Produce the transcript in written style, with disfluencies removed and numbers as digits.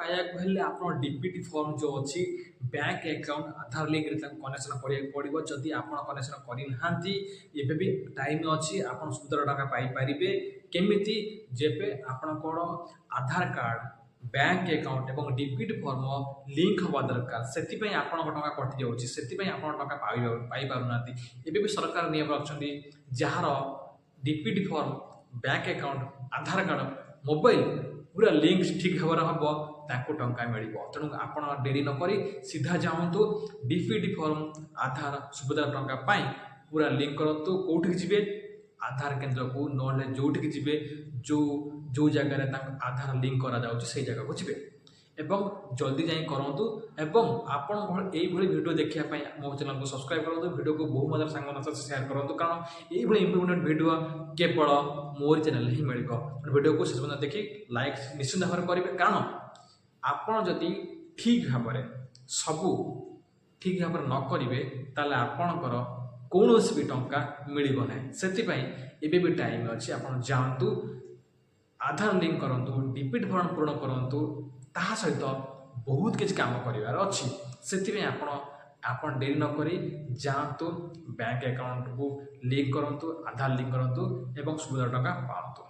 पाइबाक हेल्ले आपन DPT form जो अच्छी बैंक अकाउंट आधार लिंक रे कनेक्शन करिया पड़िबो। जदि आपन कनेक्शन करि नाहांती एबे भी टाइम अछि, आपन 17 टका पाई परिबे। केमिति जेबे आपन कोन आधार कार्ड बैंक अकाउंट एवं डीपीटी फॉर्म लिंक हवा दरकार, से आपण टका कटि जाऊँगी, से आपण टका पाई पारुनांती। एबे भी सरकार नियम रखछन्ती जହାର डीपीटी फॉर्म बैंक अकाउंट आधार कार्ड मोबाइल पूरा लिंक ठीक भाव हम ताको टंका मिल। तेणु आपण डेरी नक सीधा जाऊँ डीपीटी फॉर्म आधार सुविधा टंका पाई पूरा लिंक करूँ। कौटिक जी आधार केन्द्र को ना जोटिक जी जो जो जगह आधार लिंक करा से जगह को जी एवं जल्दी जाई करूँ। एवं आपण यही वीडियो देखा मो चैनल को सब्सक्राइब करूँ, वीडियो को बहु मात्रा सांग सहित शेयर करूँ, कारण ये इंपोर्टेंट वीडियो केवल मोर चैनल ही मिल। वीडियो को शेष पर्यंत देखी लाइक निश्चित भाव करेंगे, कारण आपण जदि ठीक भाव सबू ठीक भाव न करेंगे ताले आपणकर कौन भी टंका मिल ना। से एबे भी टाइम अच्छी, आप जातु आधार लिंक करूँ, डीपीटी फॉर्म पूर्ण करूँ, ता सहित बहुत किसी काम करार अच्छी। से आपण डेरी नक जातु बैंक अकाउंट को लिंक करूँ, आधार लिंक करूँ एवं सुविधा टंका पातु।